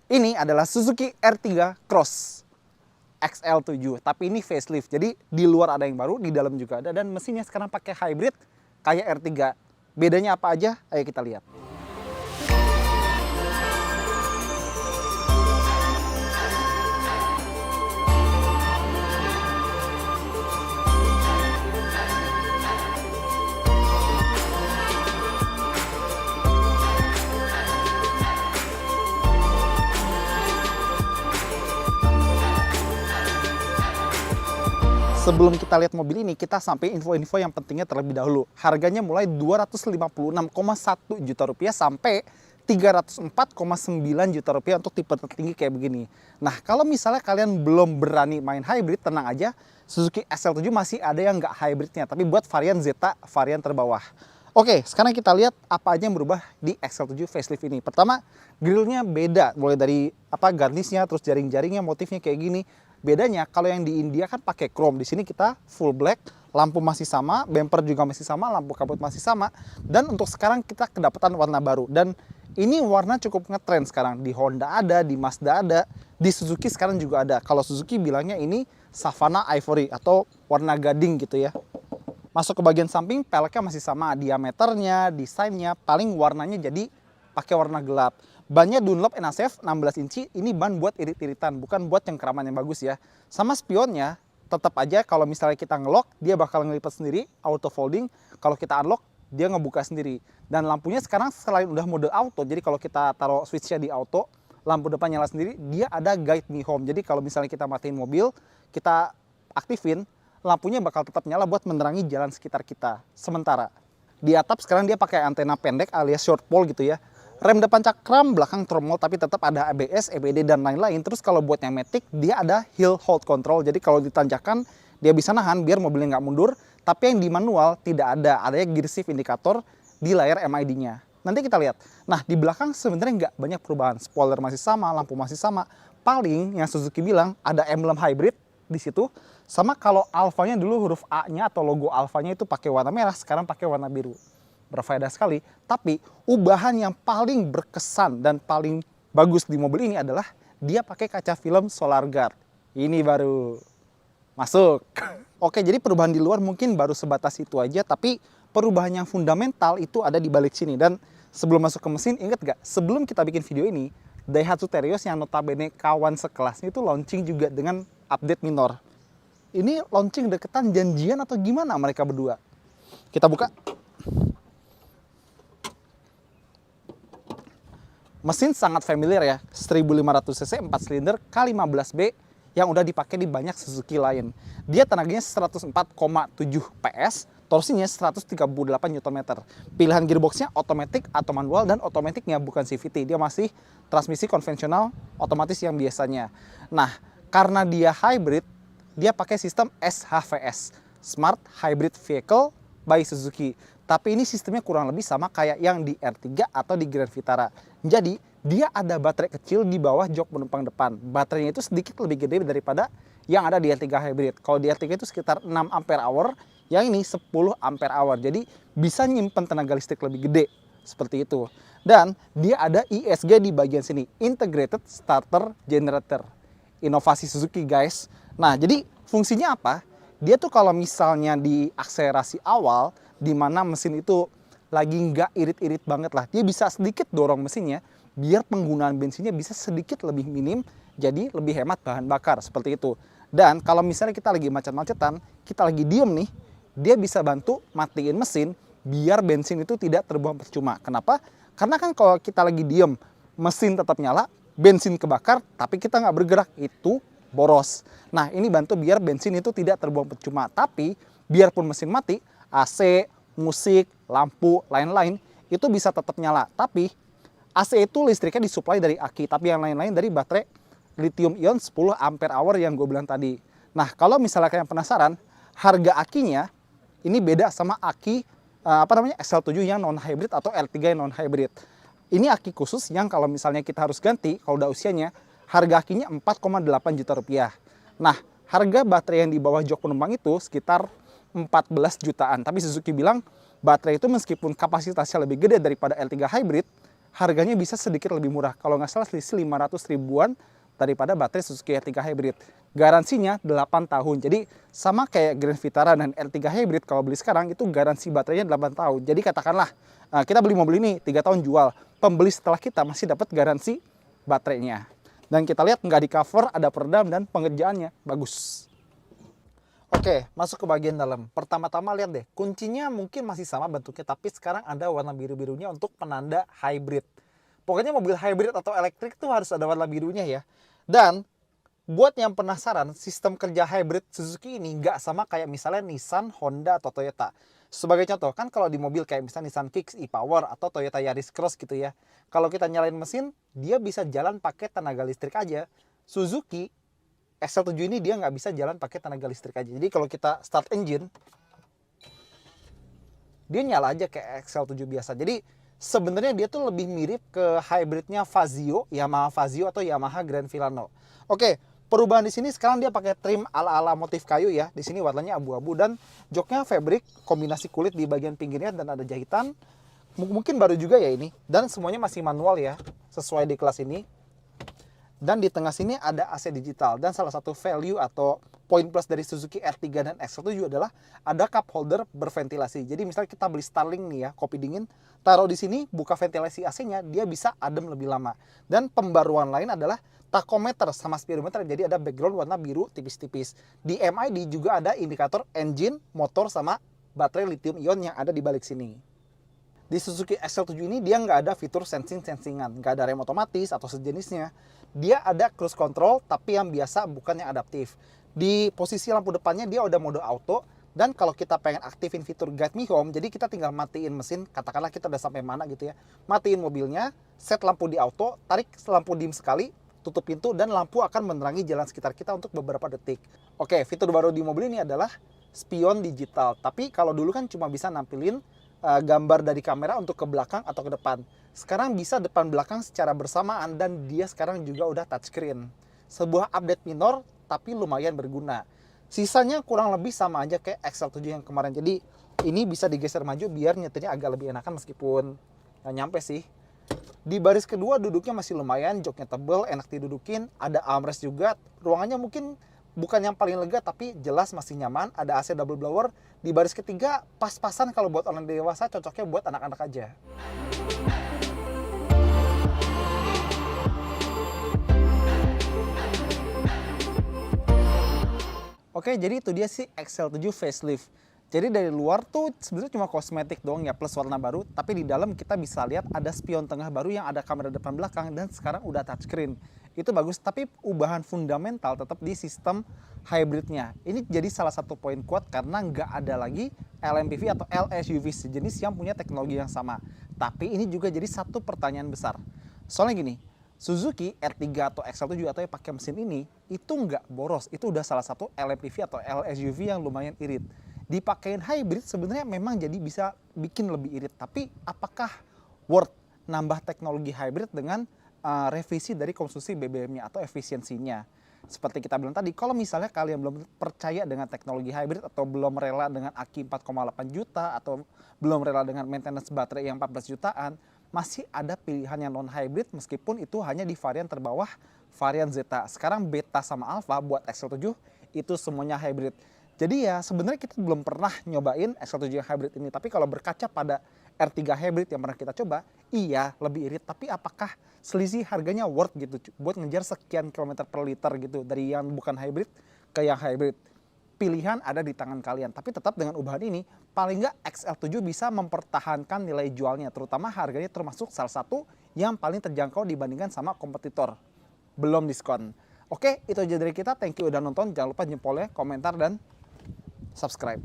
Ini adalah Suzuki R3 Cross XL7, tapi ini facelift. Jadi di luar ada yang baru, di dalam juga ada, dan mesinnya sekarang pakai hybrid kayak R3. Bedanya apa aja? Ayo kita lihat. Sebelum kita lihat mobil ini, kita sampai info-info yang pentingnya terlebih dahulu. Harganya mulai 256,1 juta rupiah sampai 304,9 juta rupiah untuk tipe tertinggi kayak begini. Nah, kalau misalnya kalian belum berani main hybrid, tenang aja, Suzuki SL7 masih ada yang nggak hybridnya, tapi buat varian Zeta, varian terbawah. Oke, sekarang kita lihat apa aja yang berubah di XL7 facelift ini. Pertama, grillnya beda, mulai dari garnisnya, terus jaring-jaringnya, motifnya kayak gini. Bedanya kalau yang di India kan pakai chrome, di sini kita full black, lampu masih sama, bumper juga masih sama, lampu kabut masih sama, dan untuk sekarang kita kedapatan warna baru. Dan ini warna cukup ngetrend sekarang, di Honda ada, di Mazda ada, di Suzuki sekarang juga ada. Kalau Suzuki bilangnya ini Savannah Ivory atau warna gading gitu ya. Masuk ke bagian samping, peleknya masih sama, diameternya, desainnya, paling warnanya jadi pakai warna gelap. Bannya Dunlop NACF 16 inci, ini ban buat irit-iritan, bukan buat cengkraman yang bagus ya. Sama spionnya, tetap aja kalau misalnya kita ngelock, dia bakal ngelipat sendiri, auto folding. Kalau kita unlock, dia ngebuka sendiri. Dan lampunya sekarang selain udah mode auto, jadi kalau kita taruh switchnya di auto, lampu depan nyala sendiri, dia ada guide me home. Jadi kalau misalnya kita matiin mobil, kita aktifin, lampunya bakal tetap nyala buat menerangi jalan sekitar kita. Sementara, di atap sekarang dia pakai antena pendek alias short pole gitu ya. Rem depan cakram, belakang tromol, tapi tetap ada ABS, EBD, dan lain-lain. Terus kalau buat yang matic, dia ada hill hold control. Jadi kalau ditanjakan, dia bisa nahan biar mobilnya nggak mundur. Tapi yang di manual tidak ada. Adanya gear shift indikator di layar MID-nya. Nanti kita lihat. Nah, di belakang sebenarnya nggak banyak perubahan. Spoiler masih sama, lampu masih sama. Paling yang Suzuki bilang ada emblem hybrid di situ. Sama kalau Alfa-nya dulu huruf A-nya atau logo Alfa-nya itu pakai warna merah, sekarang pakai warna biru. Berfaedah sekali, tapi ubahan yang paling berkesan dan paling bagus di mobil ini adalah dia pakai kaca film Solar Guard. Ini baru masuk. Oke, jadi perubahan di luar mungkin baru sebatas itu aja, tapi perubahan yang fundamental itu ada di balik sini. Dan sebelum masuk ke mesin, inget gak? Sebelum kita bikin video ini, Daihatsu Terios yang notabene kawan sekelasnya itu launching juga dengan update minor. Ini launching deketan janjian atau gimana mereka berdua? Kita buka. Mesin sangat familiar ya, 1500 cc 4 silinder K15B yang udah dipakai di banyak Suzuki lain. Dia tenaganya 104,7 PS, torsinya 138 Nm. Pilihan gearboxnya otomatis atau manual, dan otomatiknya bukan CVT, dia masih transmisi konvensional otomatis yang biasanya. Nah, karena dia hybrid, dia pakai sistem SHVS, Smart Hybrid Vehicle by Suzuki. Tapi ini sistemnya kurang lebih sama kayak yang di R3 atau di Grand Vitara. Jadi, dia ada baterai kecil di bawah jok penumpang depan. Baterainya itu sedikit lebih gede daripada yang ada di R3 Hybrid. Kalau di R3 itu sekitar 6 ampere hour, yang ini 10 ampere hour. Jadi, bisa nyimpen tenaga listrik lebih gede. Seperti itu. Dan, dia ada ISG di bagian sini. Integrated Starter Generator. Inovasi Suzuki, guys. Nah, jadi fungsinya apa? Dia tuh kalau misalnya di akselerasi awal, di mana mesin itu lagi nggak irit-irit banget lah, dia bisa sedikit dorong mesinnya biar penggunaan bensinnya bisa sedikit lebih minim, jadi lebih hemat bahan bakar, seperti itu. Dan kalau misalnya kita lagi macet-macetan, kita lagi diem nih, dia bisa bantu matiin mesin biar bensin itu tidak terbuang percuma. Kenapa? Karena kan kalau kita lagi diem, mesin tetap nyala, bensin kebakar, tapi kita nggak bergerak, itu boros. Nah, ini bantu biar bensin itu tidak terbuang percuma. Tapi biarpun mesin mati, AC, musik, lampu, lain-lain itu bisa tetap nyala. Tapi AC itu listriknya disuplai dari aki, tapi yang lain-lain dari baterai lithium ion 10 ampere hour yang gue bilang tadi. Nah, kalau misalnya kalian penasaran, harga akinya ini beda sama aki XL7 yang non hybrid atau R3 yang non hybrid. Ini aki khusus yang kalau misalnya kita harus ganti kalau udah usianya, harga akinya 4,8 juta rupiah. Nah, harga baterai yang di bawah jok penumpang itu sekitar 14 jutaan. Tapi Suzuki bilang baterai itu meskipun kapasitasnya lebih gede daripada L3 Hybrid, harganya bisa sedikit lebih murah. Kalau nggak salah selisih 500 ribuan daripada baterai Suzuki R3 Hybrid. Garansinya 8 tahun. Jadi sama kayak Grand Vitara dan R3 Hybrid, kalau beli sekarang itu garansi baterainya 8 tahun. Jadi katakanlah kita beli mobil ini 3 tahun jual. Pembeli setelah kita masih dapat garansi baterainya. Dan kita lihat nggak di cover, ada peredam dan pengerjaannya bagus. Oke, masuk ke bagian dalam. Pertama-tama lihat deh, kuncinya mungkin masih sama bentuknya, tapi sekarang ada warna biru-birunya untuk penanda hybrid. Pokoknya mobil hybrid atau elektrik tuh harus ada warna birunya ya. Dan buat yang penasaran, sistem kerja hybrid Suzuki ini nggak sama kayak misalnya Nissan, Honda, atau Toyota. Sebagai contoh, kan kalau di mobil kayak misalnya Nissan Kicks, e-Power, atau Toyota Yaris Cross gitu ya. Kalau kita nyalain mesin, dia bisa jalan pakai tenaga listrik aja. Suzuki XL7 ini dia nggak bisa jalan pakai tenaga listrik aja. Jadi kalau kita start engine, dia nyala aja kayak XL7 biasa. Jadi sebenarnya dia tuh lebih mirip ke hybridnya Fazio, Yamaha Fazio atau Yamaha Grand Filano. Oke, perubahan di sini sekarang dia pakai trim ala-ala motif kayu ya. Di sini warnanya abu-abu dan joknya fabric, kombinasi kulit di bagian pinggirnya dan ada jahitan. Mungkin baru juga ya ini. Dan semuanya masih manual ya, sesuai di kelas ini. Dan di tengah sini ada AC digital. Dan salah satu value atau poin plus dari Suzuki R3 dan XL7 adalah ada cup holder berventilasi. Jadi misalnya kita beli Starling nih ya, kopi dingin, taruh di sini, buka ventilasi AC-nya, dia bisa adem lebih lama. Dan pembaruan lain adalah tachometer sama speedometer, jadi ada background warna biru tipis-tipis. Di MID juga ada indikator engine, motor, sama baterai lithium ion yang ada di balik sini. Di Suzuki XL7 ini dia nggak ada fitur sensingan, nggak ada rem otomatis atau sejenisnya. Dia ada cruise control, tapi yang biasa bukan yang adaptif. Di posisi lampu depannya dia udah mode auto, dan kalau kita pengen aktifin fitur Guide Me Home, jadi kita tinggal matiin mesin, katakanlah kita udah sampai mana gitu ya. Matiin mobilnya, set lampu di auto, tarik lampu dim sekali, tutup pintu, dan lampu akan menerangi jalan sekitar kita untuk beberapa detik. Oke, fitur baru di mobil ini adalah spion digital. Tapi kalau dulu kan cuma bisa nampilin gambar dari kamera untuk ke belakang atau ke depan. Sekarang bisa depan belakang secara bersamaan dan dia sekarang juga udah touchscreen. Sebuah update minor tapi lumayan berguna. Sisanya kurang lebih sama aja kayak XL7 yang kemarin. Jadi ini bisa digeser maju biar nyetirnya agak lebih enakan meskipun nggak nyampe sih. Di baris kedua duduknya masih lumayan, joknya tebel, enak didudukin, ada armrest juga. Ruangannya mungkin bukan yang paling lega tapi jelas masih nyaman, ada AC double blower. Di baris ketiga pas-pasan kalau buat orang dewasa, cocoknya buat anak-anak aja. Oke, jadi itu dia sih XL7 facelift. Jadi dari luar tuh sebenarnya cuma kosmetik doang ya, plus warna baru. Tapi di dalam kita bisa lihat ada spion tengah baru yang ada kamera depan belakang dan sekarang udah touchscreen. Itu bagus, tapi ubahan fundamental tetap di sistem hybridnya. Ini jadi salah satu poin kuat karena nggak ada lagi LMPV atau LSUV sejenis yang punya teknologi yang sama. Tapi ini juga jadi satu pertanyaan besar. Soalnya gini, Suzuki R3 atau XL7 atau yang pakai mesin ini itu nggak boros. Itu udah salah satu LMPV atau LSUV yang lumayan irit. Dipakein hybrid sebenarnya memang jadi bisa bikin lebih irit. Tapi apakah worth nambah teknologi hybrid dengan revisi dari konsumsi BBM-nya atau efisiensinya? Seperti kita bilang tadi, kalau misalnya kalian belum percaya dengan teknologi hybrid atau belum rela dengan aki 4,8 juta atau belum rela dengan maintenance baterai yang 14 jutaan, masih ada pilihan yang non-hybrid meskipun itu hanya di varian terbawah, varian Zeta. Sekarang Beta sama Alpha buat XL7 itu semuanya hybrid. Jadi ya sebenarnya kita belum pernah nyobain XL7 yang hybrid ini. Tapi kalau berkaca pada R3 hybrid yang pernah kita coba, iya lebih irit. Tapi apakah selisih harganya worth gitu buat ngejar sekian kilometer per liter gitu dari yang bukan hybrid ke yang hybrid? Pilihan ada di tangan kalian. Tapi tetap dengan ubahan ini, paling nggak XL7 bisa mempertahankan nilai jualnya. Terutama harganya termasuk salah satu yang paling terjangkau dibandingkan sama kompetitor. Belum diskon. Oke, itu aja dari kita. Thank you udah nonton. Jangan lupa jempolnya, komentar, dan subscribe.